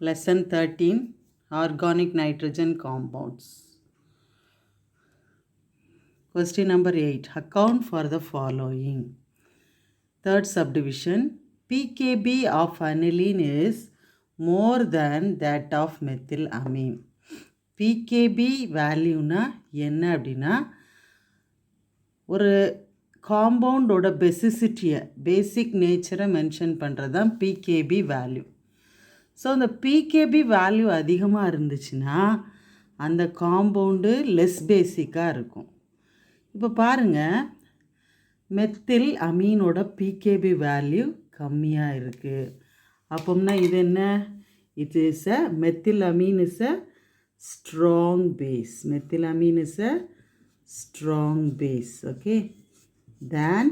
Lesson 13 Organic Nitrogen Compounds. Question number 8. Account for the following. Third subdivision. pKb of aniline is more than that of methylamine. pKb வேல்யூனா என்ன அப்படின்னா ஒரு காம்பவுண்டோட பெசிசிட்டியை பேசிக் நேச்சரை mention பண்ணுறது தான் pKb value. So அந்த pKb value அதிகமாக இருந்துச்சுன்னா அந்த காம்பவுண்டு லெஸ் பேசிக்காக இருக்கும். இப்போ பாருங்கள், மெத்தில் அமீனோட pKb வேல்யூ கம்மியாக இருக்குது. அப்போம்னா இது என்ன? It is a methyl amine is a strong base. Methyl amine is a strong base, okay, than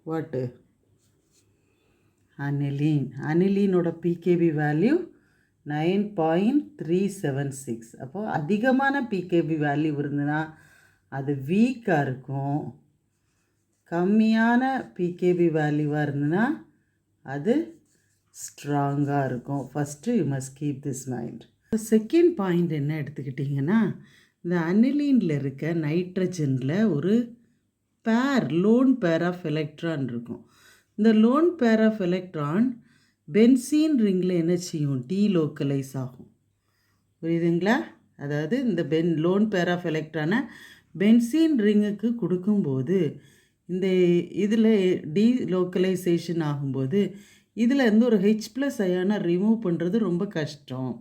what? Aniline. Aniline oda pKb value 9.376. அப்போ அதிகமான pKb வேல்யூ இருந்ததுன்னா அது வீக்காக இருக்கும். கம்மியான pKb வேல்யூவாக இருந்ததுன்னா அது ஸ்ட்ராங்காக இருக்கும். First you must keep this mind. Second point என்ன எடுத்துக்கிட்டிங்கன்னா, இந்த அனிலீனில் இருக்க நைட்ரஜனில் ஒரு லோன் பேர் ஆஃப் எலக்ட்ரான் இருக்கும். இந்த loan pair of electron benzene ரிங்கில் என்ன செய்யும்? டீலோக்கலைஸ் ஆகும். புரியுதுங்களா? அதாவது இந்த லோன் பேர் ஆஃப் எலக்ட்ரானை பென்சீன் ரிங்குக்கு கொடுக்கும்போது இந்த இதில் டீலோக்கலைசேஷன் ஆகும்போது இதில் இருந்து ஒரு H+ அயானை ரிமூவ் பண்ணுறது ரொம்ப கஷ்டம்.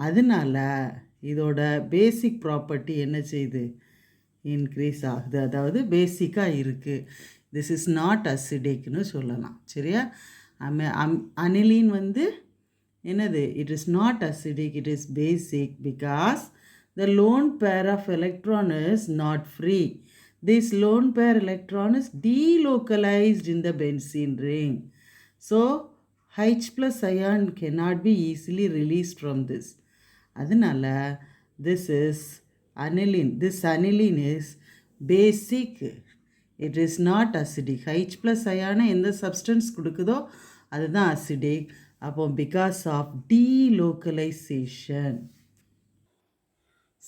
அதனால இதோட பேசிக் ப்ராப்பர்ட்டி என்ன செய்யுது? இன்க்ரீஸ் ஆகுது. அதாவது பேசிக்காக இருக்குது. திஸ் இஸ் நாட் அசிடிக்னு சொல்லலாம். சரியா? அனிலீன் என்னது? It is not acidic, it is basic because the lone pair of electron is not free. This lone pair electron is delocalized in the benzene ring. So H+ ion cannot be easily released from this. அதனால this is aniline. This aniline is basic. It is not acidic. H+ அயான எந்த substance கொடுக்குதோ அதுதான் acidic. அப்போ because of delocalization.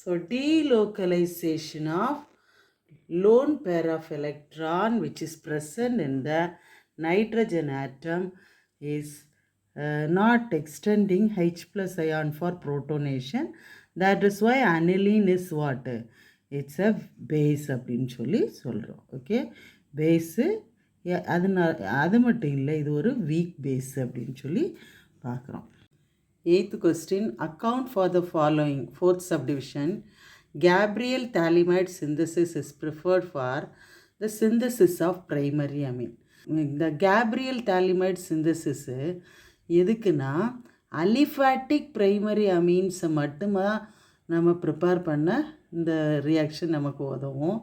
So delocalization of lone pair of electron which is present in the nitrogen atom is not extending H+ ion for protonation. That is why aniline is what? It's a base அப்படின்னு சொல்லி சொல்கிறோம். Okay, base அது மட்டும் இல்லை, இது ஒரு week base அப்படின்னு சொல்லி பார்க்குறோம். 8th question. Account for the following. 4th subdivision. Gabriel thalamide synthesis is preferred for the synthesis of primary amine. இந்த கேப்ரியல் thalamide synthesis எதுக்குன்னா அலிஃபேட்டிக் ப்ரைமரி அமீன்ஸை மட்டும்தான் நம்ம ப்ரிப்பேர் பண்ண இந்த ரியாக்ஷன் நமக்கு உதவும்.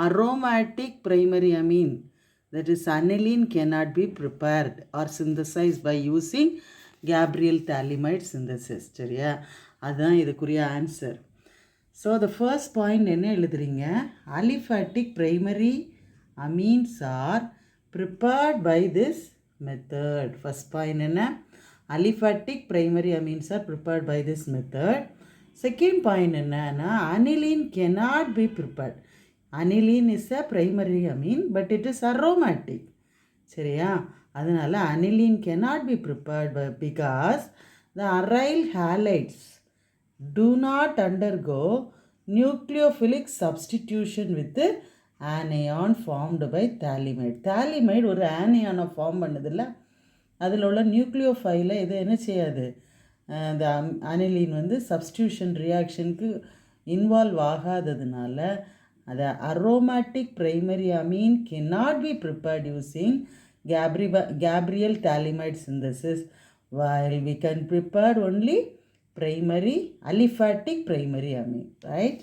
Aromatic primary amine that is aniline cannot be prepared or synthesized by using Gabriel thalamide synthesis. சரியா? அதுதான் இதுக்குரிய answer. So the first point என்ன எழுதுறீங்க? Aliphatic primary amines are prepared by this method. First point என்ன? Aliphatic primary amines are prepared by this method. Second point என்னன்னா, aniline cannot be prepared. Aniline is a primary amine but it is aromatic. சரியா? அதனால aniline cannot be prepared because the aryl halides do not undergo nucleophilic substitution with anion formed by thalamide. Thalamide ஒரு ஆனியானை form பண்ணதில்லை. அதில் உள்ள நியூக்ளியோஃபைலை இது என்ன செய்யாது? இந்த அனிலின் சப்ஸ்டியூஷன் ரியாக்ஷனுக்கு இன்வால்வ் ஆகாததுனால அதை aromatic primary amine cannot be prepared using Gabriel thalamide synthesis, while we can prepare only primary aliphatic primary amine, right?